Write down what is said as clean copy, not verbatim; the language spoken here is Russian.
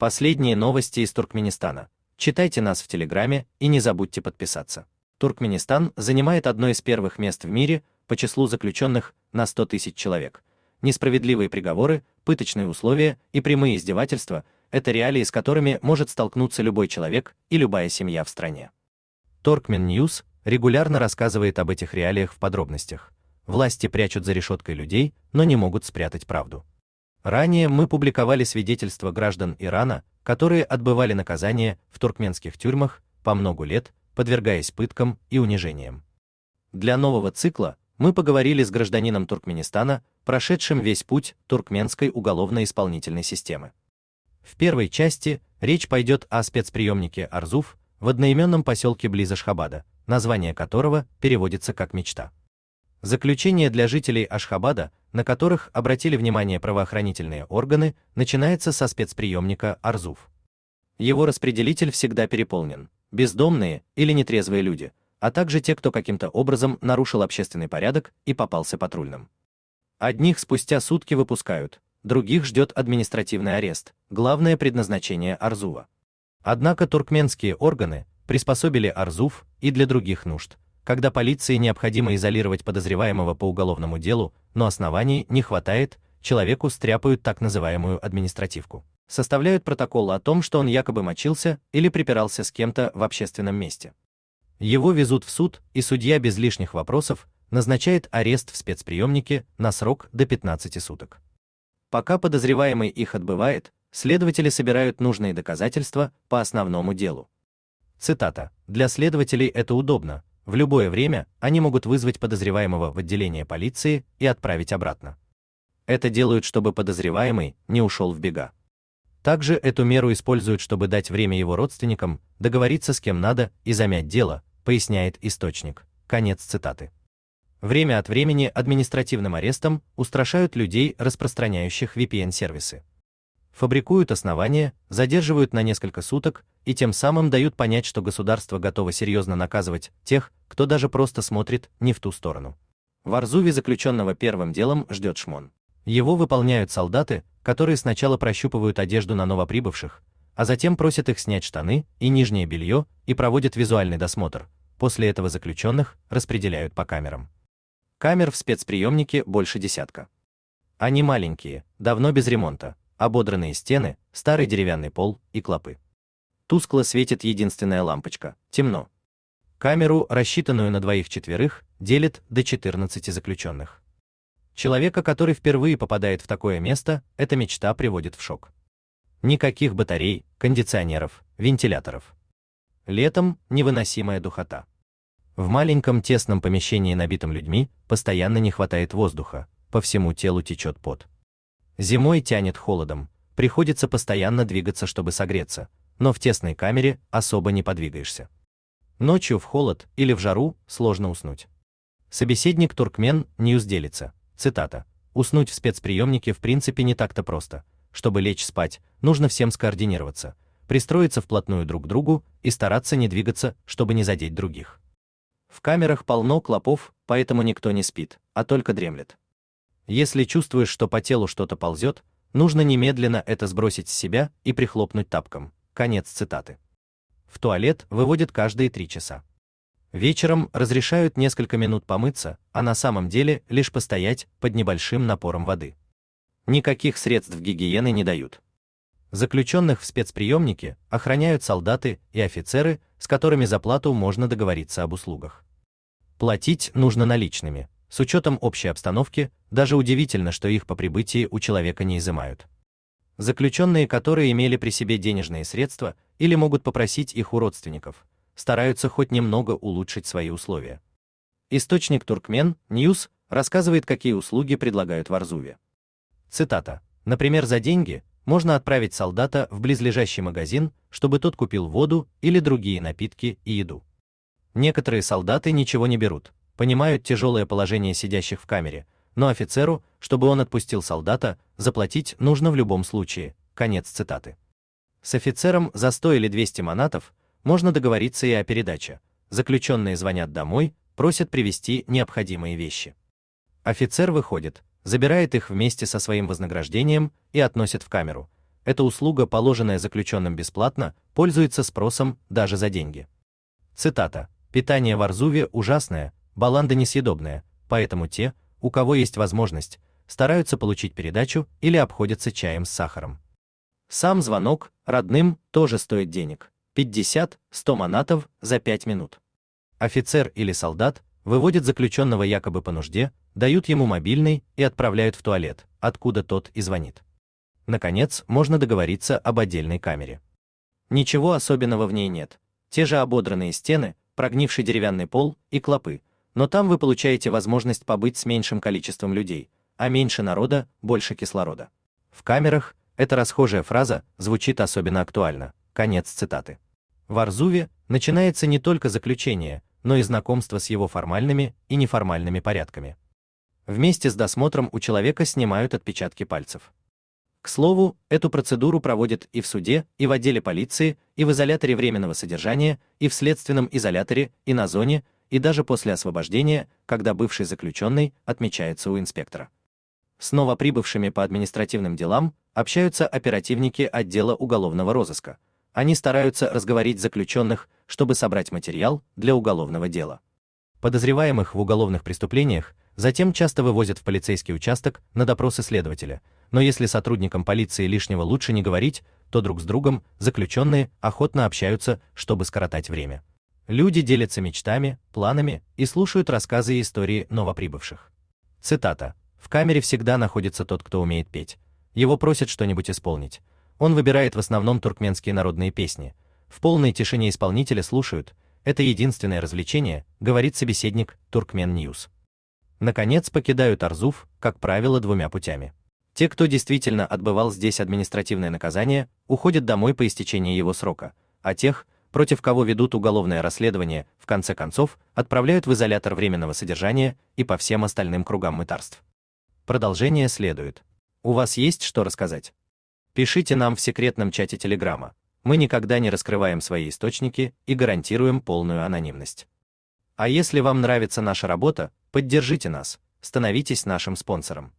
Последние новости из Туркменистана. Читайте нас в Телеграме и не забудьте подписаться. Туркменистан занимает одно из первых мест в мире по числу заключенных на 100 тысяч человек. Несправедливые приговоры, пыточные условия и прямые издевательства – это реалии, с которыми может столкнуться любой человек и любая семья в стране. Turkmen News регулярно рассказывает об этих реалиях в подробностях. Власти прячут за решеткой людей, но не могут спрятать правду. Ранее мы публиковали свидетельства граждан Ирана, которые отбывали наказание в туркменских тюрьмах по много лет, подвергаясь пыткам и унижениям. Для нового цикла мы поговорили с гражданином Туркменистана, прошедшим весь путь туркменской уголовно-исполнительной системы. В первой части речь пойдет о спецприемнике Арзув в одноименном поселке близ Ашхабада, название которого переводится как «мечта». Заключение для жителей Ашхабада, на которых обратили внимание правоохранительные органы, начинается со спецприемника Арзув. Его распределитель всегда переполнен. Бездомные или нетрезвые люди, а также те, кто каким-то образом нарушил общественный порядок и попался патрульным. Одних спустя сутки выпускают, других ждет административный арест, главное предназначение Арзува. Однако туркменские органы приспособили Арзув и для других нужд. Когда полиции необходимо изолировать подозреваемого по уголовному делу, но оснований не хватает, человеку стряпают так называемую административку. Составляют протокол о том, что он якобы мочился или припирался с кем-то в общественном месте. Его везут в суд, и судья без лишних вопросов назначает арест в спецприемнике на срок до 15 суток. Пока подозреваемый их отбывает, следователи собирают нужные доказательства по основному делу. Цитата. «Для следователей это удобно. В любое время они могут вызвать подозреваемого в отделение полиции и отправить обратно. Это делают, чтобы подозреваемый не ушел в бега. Также эту меру используют, чтобы дать время его родственникам договориться с кем надо и замять дело», поясняет источник. Конец цитаты. Время от времени административным арестом устрашают людей, распространяющих VPN-сервисы. Фабрикуют основания, задерживают на несколько суток и тем самым дают понять, что государство готово серьезно наказывать тех, кто даже просто смотрит не в ту сторону. В Арзуве заключенного первым делом ждет шмон. Его выполняют солдаты, которые сначала прощупывают одежду на новоприбывших, а затем просят их снять штаны и нижнее белье и проводят визуальный досмотр. После этого заключенных распределяют по камерам. Камер в спецприемнике больше десятка. Они маленькие, давно без ремонта. Ободранные стены, старый деревянный пол и клопы. Тускло светит единственная лампочка, темно. Камеру, рассчитанную на 2-4, делит до 14 заключенных. Человека, который впервые попадает в такое место, эта мечта приводит в шок. Никаких батарей, кондиционеров, вентиляторов. Летом невыносимая духота. В маленьком тесном помещении, набитом людьми, постоянно не хватает воздуха, по всему телу течет пот. Зимой тянет холодом, приходится постоянно двигаться, чтобы согреться, но в тесной камере особо не подвигаешься. Ночью в холод или в жару сложно уснуть. Собеседник Turkmen News делится, цитата, «Уснуть в спецприемнике в принципе не так-то просто. Чтобы лечь спать, нужно всем скоординироваться, пристроиться вплотную друг к другу и стараться не двигаться, чтобы не задеть других. В камерах полно клопов, поэтому никто не спит, а только дремлет. Если чувствуешь, что по телу что-то ползет, нужно немедленно это сбросить с себя и прихлопнуть тапком». Конец цитаты. В туалет выводят каждые 3 часа. Вечером разрешают несколько минут помыться, а на самом деле лишь постоять под небольшим напором воды. Никаких средств гигиены не дают. Заключенных в спецприемнике охраняют солдаты и офицеры, с которыми за плату можно договориться об услугах. Платить нужно наличными. С учетом общей обстановки, даже удивительно, что их по прибытии у человека не изымают. Заключенные, которые имели при себе денежные средства или могут попросить их у родственников, стараются хоть немного улучшить свои условия. Источник Turkmen News рассказывает, какие услуги предлагают в Арзуве. Цитата. «Например, за деньги можно отправить солдата в близлежащий магазин, чтобы тот купил воду или другие напитки и еду. Некоторые солдаты ничего не берут, понимают тяжелое положение сидящих в камере, но офицеру, чтобы он отпустил солдата, заплатить нужно в любом случае». Конец цитаты. С офицером за 100 или 200 манатов можно договориться и о передаче. Заключенные звонят домой, просят привезти необходимые вещи. Офицер выходит, забирает их вместе со своим вознаграждением и относит в камеру. Эта услуга, положенная заключенным бесплатно, пользуется спросом даже за деньги. Цитата. «Питание в Арзуве ужасное, баланда несъедобная, поэтому те, у кого есть возможность, стараются получить передачу или обходятся чаем с сахаром. Сам звонок родным тоже стоит денег. 50-100 манатов за 5 минут. Офицер или солдат выводят заключенного якобы по нужде, дают ему мобильный и отправляют в туалет, откуда тот и звонит. Наконец, можно договориться об отдельной камере. Ничего особенного в ней нет. Те же ободранные стены, прогнивший деревянный пол и клопы, но там вы получаете возможность побыть с меньшим количеством людей, а меньше народа, больше кислорода. В камерах эта расхожая фраза звучит особенно актуально. Конец цитаты. В Арзуве начинается не только заключение, но и знакомство с его формальными и неформальными порядками. Вместе с досмотром у человека снимают отпечатки пальцев. К слову, эту процедуру проводят и в суде, и в отделе полиции, и в изоляторе временного содержания, и в следственном изоляторе, и на зоне, и даже после освобождения, когда бывший заключенный отмечается у инспектора. С новоприбывшими по административным делам общаются оперативники отдела уголовного розыска. Они стараются разговорить заключенных, чтобы собрать материал для уголовного дела. Подозреваемых в уголовных преступлениях затем часто вывозят в полицейский участок на допросы следователя, но если сотрудникам полиции лишнего лучше не говорить, то друг с другом заключенные охотно общаются, чтобы скоротать время. Люди делятся мечтами, планами и слушают рассказы и истории новоприбывших. Цитата. «В камере всегда находится тот, кто умеет петь. Его просят что-нибудь исполнить. Он выбирает в основном туркменские народные песни. В полной тишине исполнителя слушают. Это единственное развлечение», говорит собеседник Turkmen News. Наконец, покидают Арзув, как правило, двумя путями. Те, кто действительно отбывал здесь административное наказание, уходят домой по истечении его срока, а тех, против кого ведут уголовное расследование, в конце концов, отправляют в изолятор временного содержания и по всем остальным кругам мытарств. Продолжение следует. У вас есть что рассказать? Пишите нам в секретном чате Телеграма. Мы никогда не раскрываем свои источники и гарантируем полную анонимность. А если вам нравится наша работа, поддержите нас, становитесь нашим спонсором.